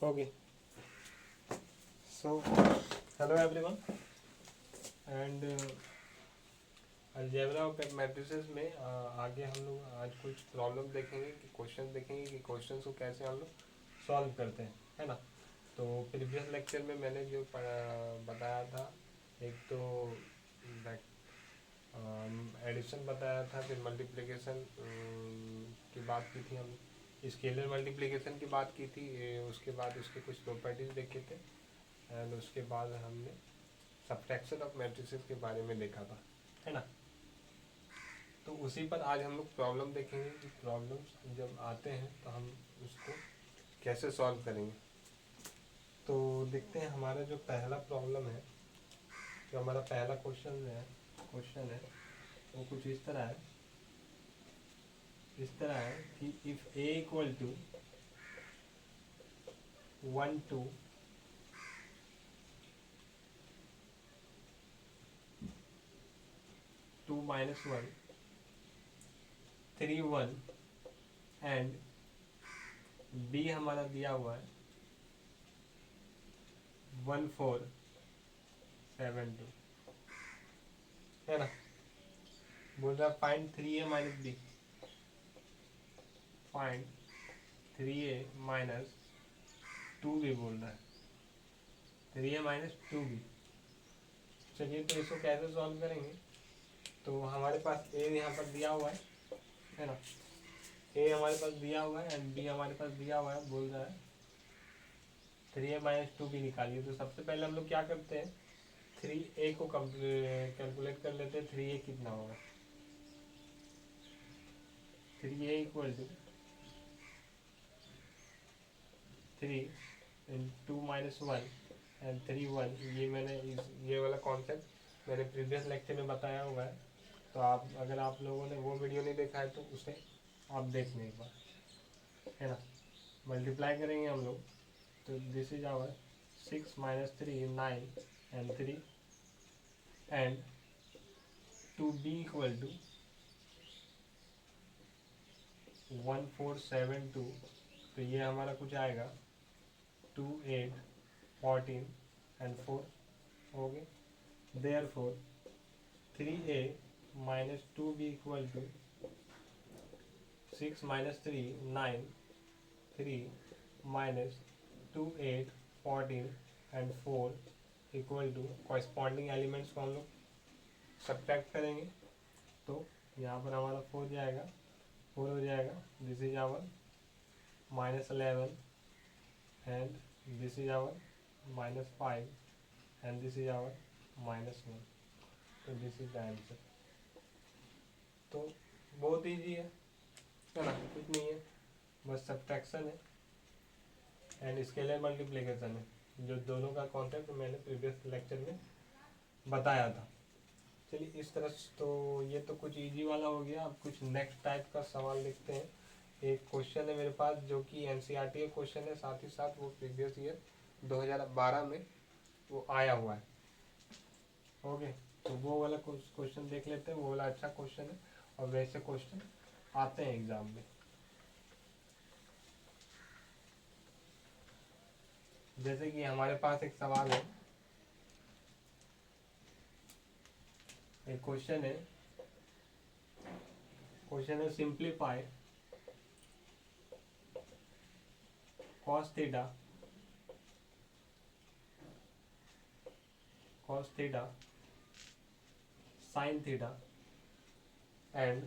Okay, so hello everyone and algebra और matrices में आगे हम लोग आज कुछ प्रॉब्लम देखेंगे कि क्वेश्चन देखेंगे कि क्वेश्चन को कैसे हम लोग सॉल्व करते हैं, है ना। तो प्रीवियस लेक्चर में मैंने जो बताया था, एक तो एडिशन बताया था, फिर मल्टीप्लिकेशन की बात की थी, हम स्केलर मल्टीप्लिकेशन की बात की थी, उसके बाद उसके कुछ प्रॉपर्टीज देखे थे एंड उसके बाद हमने सब्ट्रैक्शन ऑफ मैट्रिसेस के बारे में देखा था, है ना। तो उसी पर आज हम लोग प्रॉब्लम देखेंगे कि प्रॉब्लम्स जब आते हैं तो हम उसको कैसे सॉल्व करेंगे। तो देखते हैं हमारा जो पहला प्रॉब्लम है, जो हमारा पहला क्वेश्चन है वो कुछ इस तरह है कि if A equal to 1 2 2 minus 1 3 1 and B हमारा दिया हुआ है 1 4 7 2, है ना। बोल रहा है find 3a minus B, find 3a minus 2b बोल रहा है, 3a माइनस 2b। चलिए तो इसको कैसे सॉल्व करेंगे। तो हमारे पास a यहाँ पर दिया हुआ है ना, a हमारे पास दिया हुआ है एंड b हमारे पास दिया हुआ है। बोल रहा है 3a माइनस 2b निकालिए। तो सबसे पहले हम लोग क्या करते हैं, 3a को कैलकुलेट कर लेते हैं। 3a कितना होगा, 3a equal to 3 2 minus 1 and 3 1। ये वाला कॉन्सेप्ट मैंने प्रीवियस लेक्चर में बताया हुआ है। तो आप अगर आप लोगों ने वो वीडियो नहीं देखा है तो उसे आप देख लें एक बार, है ना। मल्टीप्लाई करेंगे हम लोग तो this is our 6 minus 3 9 and 3 and 2b equal to 1 4 7 2। तो ये हमारा कुछ आएगा 2 8 14 एंड 4 हो गए। Therefore 3a minus 2b equal to 6 minus 3 9 3 minus 2 8 14 and 4 equal to corresponding elements को हम लोग सब्ट्रैक्ट करेंगे। तो यहाँ पर हमारा 4 हो जाएगा। This is our minus 11 and this is our minus 5 and this is our minus 1। तो दिस इज द आंसर। तो बहुत ईजी है ना, कुछ नहीं है, बस सब्ट्रैक्शन है एंड स्केलर मल्टीप्लिकेशन है, जो दोनों का कॉन्सेप्ट मैंने प्रीवियस लेक्चर में बताया था। चलिए इस तरह तो ये तो कुछ इजी वाला हो गया। अब कुछ नेक्स्ट टाइप का सवाल लिखते हैं। एक क्वेश्चन है मेरे पास जो कि एनसीईआरटी का क्वेश्चन है, साथ ही साथ वो प्रीवियस ईयर 2012 में वो आया हुआ है। ओके, तो वो वाला क्वेश्चन देख लेते हैं। वो वाला अच्छा क्वेश्चन है और वैसे क्वेश्चन आते हैं एग्जाम में। जैसे कि हमारे पास एक सवाल है, एक क्वेश्चन है simplify cos theta sin theta and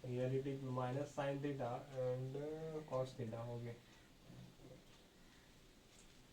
here it is minus sin theta and cos theta हो गए,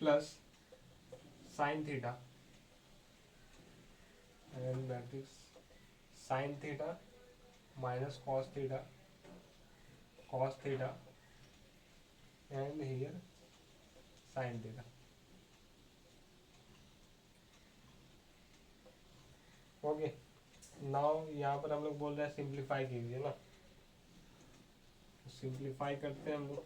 plus sin theta and that is sin theta minus cos theta and here sin theta। Okay, now यहाँ पर हम लोग बोल रहे हैं simplify कीजिए ना। सिंप्लीफाई करते हैं हम लोग।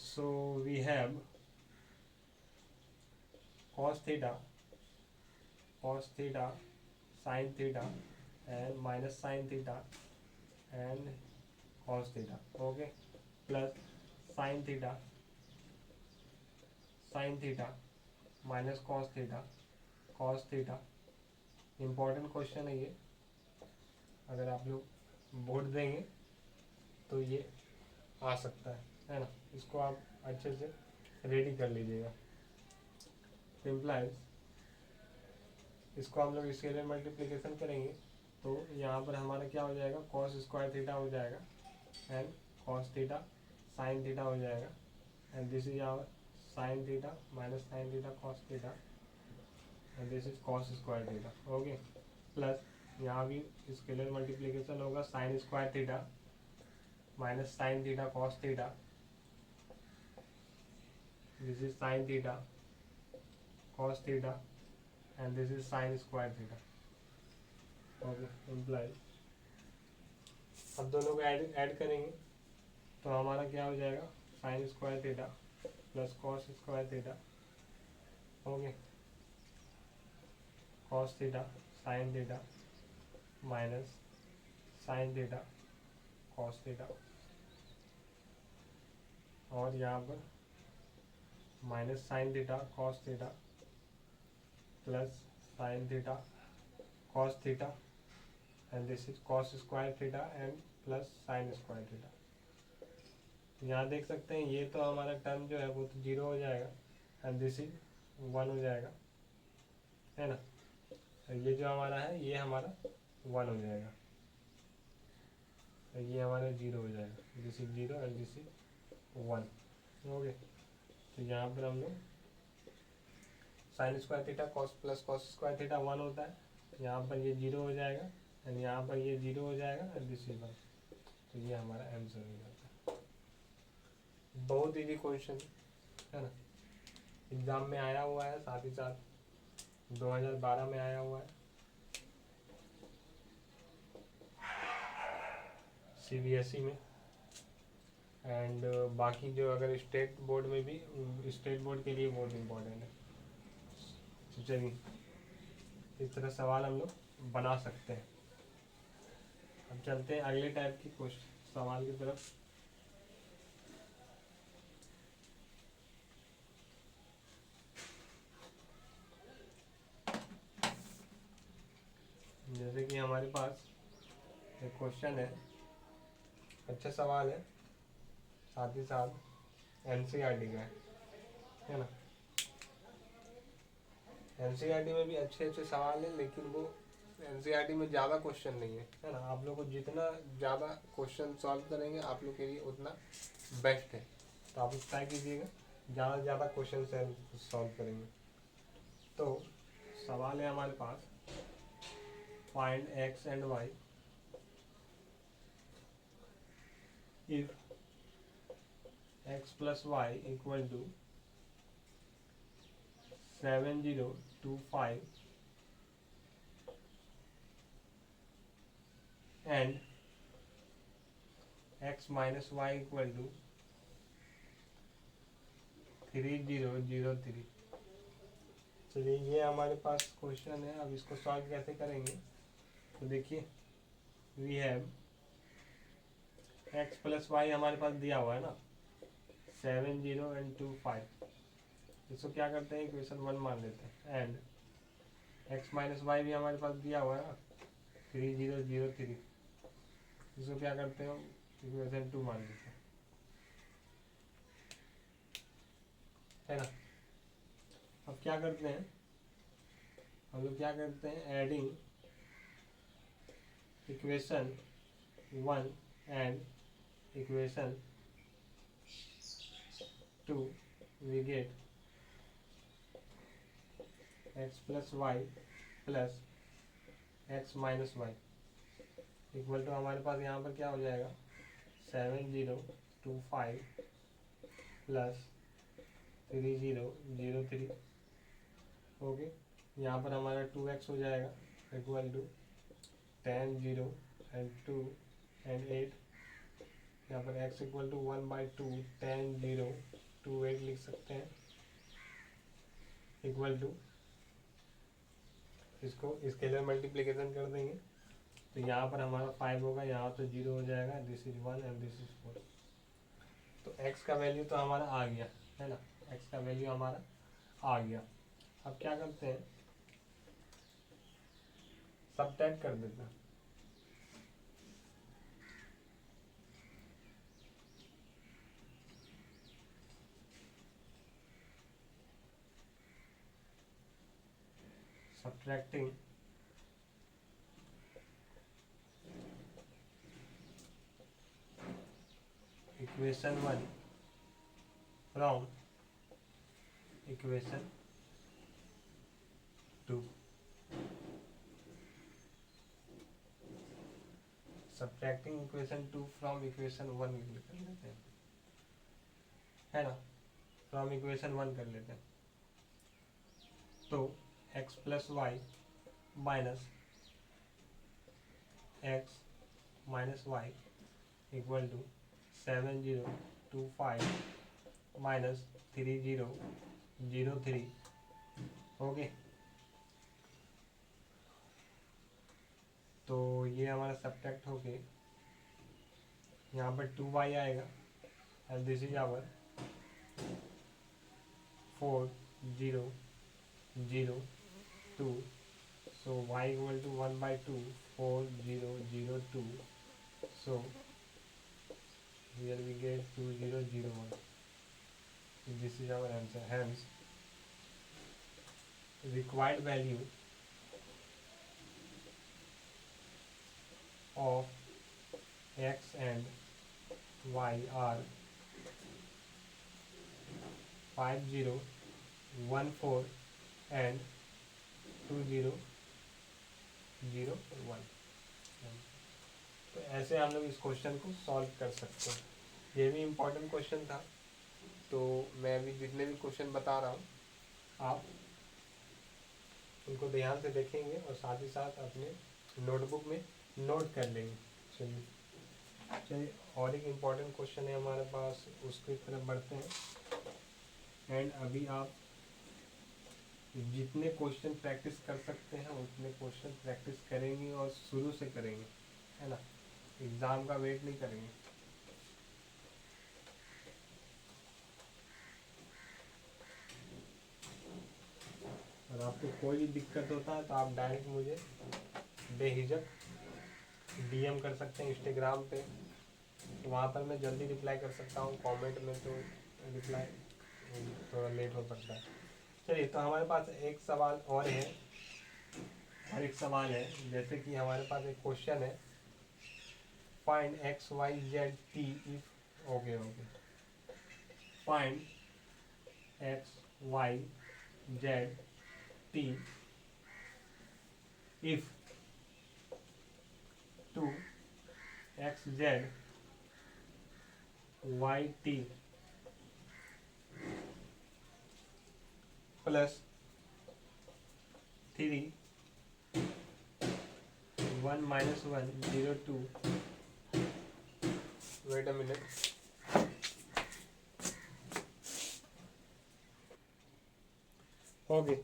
So we have cos theta sin theta and minus sin theta and cos theta, okay, plus sine theta minus cos theta. Important question है ये, अगर आप लोग बोर्ड देंगे तो ये आ सकता है ना, इसको आप अच्छे से रेडी कर लीजिएगा। सिंप्लाइज, इसको हम लोग स्केलर मल्टीप्लिकेशन करेंगे तो यहाँ पर हमारा क्या हो जाएगा, कॉस स्क्वायर थीटा हो जाएगा and cos theta sine theta हो जाएगा and this is our sine theta minus sine theta cos theta and this is cos square theta, okay, plus यहाँ भी स्केलर मल्टीप्लिकेशन होगा, sine square theta minus sine theta cos theta, this is sine theta cos theta and this is sine square theta, okay, implies. अब दोनों को add करेंगे तो हमारा क्या हो जाएगा, sign square theta plus cos square theta, okay, cos theta sine theta minus sine theta cos theta, और यहाँ पर minus sine theta cos theta plus sine theta cos theta and this is cos square theta and plus sign square theta. यहाँ देख सकते हैं ये तो हमारा टर्म जो है वो तो 0 हो जाएगा एंड दिस इज 1 हो जाएगा, है ना, ये जो हमारा है ये हमारा 1 हो जाएगा, ये हमारा 0 हो जाएगा, this is 0 and this is 1, okay. तो यहाँ पर हम लोग sign square theta cos plus cos square theta 1 होता है, यहाँ पर ये 0 हो जाएगा एंड यहाँ पर ये 0 हो जाएगा एंड दिस इज 1, तो ये हमारा आंसर हो जाता है। बहुत इजी क्वेश्चन है ना, एग्जाम में आया हुआ है, साथ ही साथ 2012 में आया हुआ है, CBSE में, एंड बाकी जो अगर स्टेट बोर्ड में भी, स्टेट बोर्ड के लिए बहुत इम्पोर्टेंट है। तो चलिए इस तरह सवाल हम लोग बना सकते हैं। अब चलते हैं अगले टाइप की क्वेश्चन सवाल की तरफ। जैसे कि हमारे पास एक क्वेश्चन है, अच्छा सवाल है, साथ ही साथ एनसीईआरटी का है ना। एनसीईआरटी में भी अच्छे अच्छे सवाल हैं, लेकिन वो एनसीईआरटी में ज़्यादा क्वेश्चन नहीं है ना। आप लोग को जितना ज़्यादा क्वेश्चन सॉल्व करेंगे आप लोग के लिए उतना बेस्ट है, तो आप लोग ट्राई कीजिएगा ज़्यादा से ज़्यादा क्वेश्चन सॉल्व करेंगे। तो सवाल है हमारे पास, find X and Y if x plus y equal to 7025 and x minus y equal to 3003। चलिए ये हमारे पास क्वेश्चन है, अब इसको सॉल्व कैसे करेंगे। तो देखिए we have x plus Y हमारे पास दिया हुआ है ना, 70 and 25, इसको क्या करते हैं इक्वेशन 1 मान लेते हैं, एंड x माइनस वाई भी हमारे पास दिया हुआ है ना, 3003, इसको क्या करते हैं इक्वेशन 2 मान लेते हैं, है ना। अब क्या करते हैं हम लोग, क्या करते हैं adding equation 1 and equation 2 we get x plus y plus x minus Y equal to हमारे पास यहाँ पर क्या हो जाएगा, 7025 प्लस 3003, ओके। यहाँ पर हमारा 2x हो जाएगा इक्वल टू 10 0 एंड 2 एंड 8, यहाँ पर x इक्वल टू 1/2 10 0 2 8 लिख सकते हैं, इक्वल टू, इसको स्केलर मल्टीप्लिकेशन कर देंगे तो यहाँ पर हमारा 5 होगा, यहाँ तो 0 हो जाएगा, this is 1 and this is 4। तो x का वैल्यू तो हमारा आ गया है ना, x का वैल्यू हमारा आ गया। अब क्या करते हैं, सबट्रैक्ट कर देते हैं। subtracting equation 1 from equation 2। subtracting equation 2 from equation 1 कर लेते हैं, है ना, from equation 1 कर लेते हैं। तो x plus Y minus X minus Y equal to 7025 minus 3003। Okay, तो ये हमारा सब्ट्रैक्ट होके यहाँ पर 2y आएगा and this is our 4002। so y equal to 1/2 4002। so here we get 2001। this is our answer। hence required value of x and y are 5014 and 2001। तो ऐसे हम लोग इस क्वेश्चन को सॉल्व कर सकते हैं। ये भी इम्पोर्टेंट क्वेश्चन था, तो मैं अभी जितने भी क्वेश्चन बता रहा हूँ आप उनको ध्यान से देखेंगे और साथ ही साथ अपने नोटबुक में नोट कर लेंगे। चलिए और एक इम्पोर्टेंट क्वेश्चन है हमारे पास, उसकी तरफ बढ़ते हैं। एंड अभी आप जितने क्वेश्चन प्रैक्टिस कर सकते हैं उतने क्वेश्चन प्रैक्टिस करेंगे और शुरू से करेंगे, है ना, एग्ज़ाम का वेट नहीं करेंगे। और आपको कोई भी दिक्कत होता है तो आप डायरेक्ट मुझे बेहिचक डीएम कर सकते हैं इंस्टाग्राम पे, तो वहाँ पर मैं जल्दी रिप्लाई कर सकता हूँ। कमेंट में तो रिप्लाई थोड़ा लेट हो सकता है। चलिए, तो हमारे पास एक सवाल और है, और एक सवाल है, जैसे कि हमारे पास एक क्वेश्चन है, find X Y Z T if okay find X Y Z T if 2xz yt plus 3 1 minus 1 0 2। Wait a minute, okay.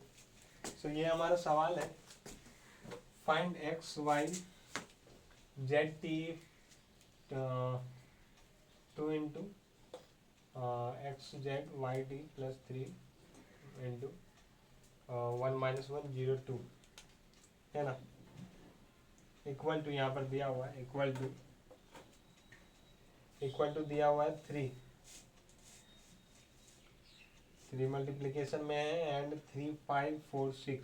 So ये हमारा सवाल है, find X Y Z T 2 into X Z Y T plus 3 into 1 minus 1 0 2, है ना, equal to यहाँ पर दिया हुआ है, इक्वल टू दिया हुआ है 3 मल्टीप्लिकेशन में है एंड 3 5 4 6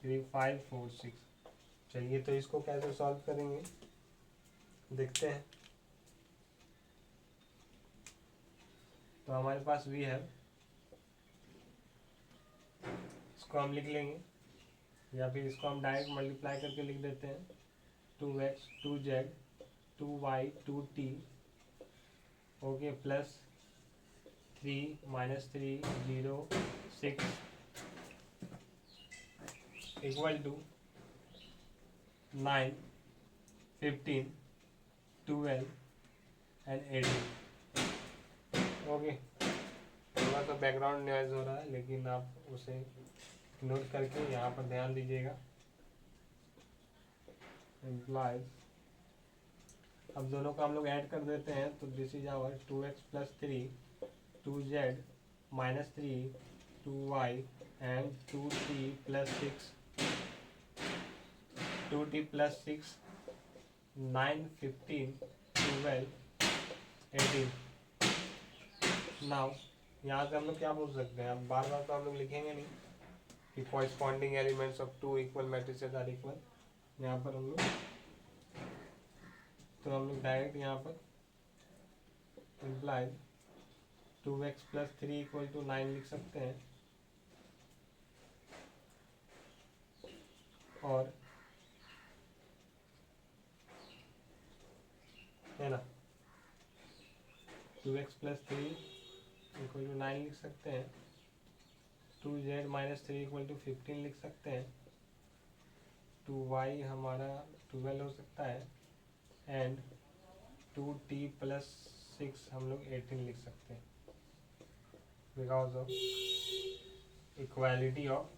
3 5 4 6। चलिए, तो इसको कैसे सॉल्व करेंगे देखते हैं। तो हमारे पास भी है, इसको हम लिख लेंगे या फिर इसको हम डायरेक्ट मल्टीप्लाई करके लिख देते हैं। 2x 2z 2y 2t okay plus 3 minus 3 0 6 equal to 9 15 12 and 18। Okay, थोड़ा सा बैकग्राउंड नॉइज हो रहा है, लेकिन आप उसे नोट करके यहाँ पर ध्यान दीजिएगा। implies, अब दोनों का हम लोग ऐड कर देते हैं तो this is our 2x plus 3 2z minus 3 2y and 2t plus 6 2t plus 6 9 15 12 18। Now यहाँ से हम लोग क्या बोल सकते हैं, अब बार बार तो हम लोग लिखेंगे नहीं कि corresponding elements of two equal matrices are equal. यहाँ पर हम लोग डायरेक्ट यहाँ पर implies 2x plus 3 equal to 9 लिख सकते हैं, और है ना 2x प्लस 3 इक्वल टू 9 लिख सकते हैं, 2z माइनस 3 इक्वल टू 15 लिख सकते हैं, 2y हमारा 12 हो सकता है एंड 2t प्लस 6 हम लोग 18 लिख सकते हैं because of equality of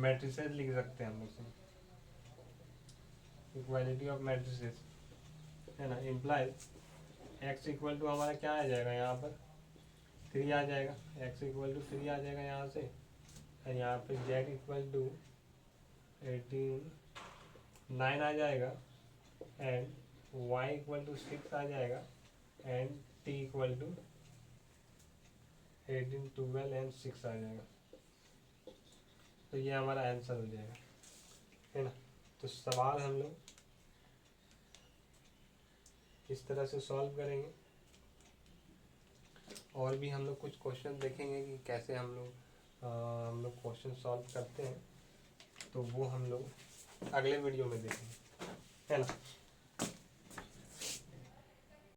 matrices लिख सकते हैं हम लोग इक्वालिटी ऑफ मैट्रिसेस, है ना। इम्प्लाइज x इक्वल टू हमारा क्या आ जाएगा, यहाँ पर 3 आ जाएगा, x इक्वल टू 3 आ जाएगा यहाँ से, और यहाँ पे z इक्वल टू 18 9 आ जाएगा एंड y इक्वल टू 6 आ जाएगा and t equal to 18 12 and 6 आ जाएगा। तो ये हमारा आंसर हो जाएगा, है ना। तो सवाल हम लोग इस तरह से सॉल्व करेंगे, और भी हम लोग कुछ क्वेश्चन देखेंगे कि कैसे हम लोग क्वेश्चन सॉल्व करते हैं, तो वो हम लोग अगले वीडियो में देखेंगे, है ना।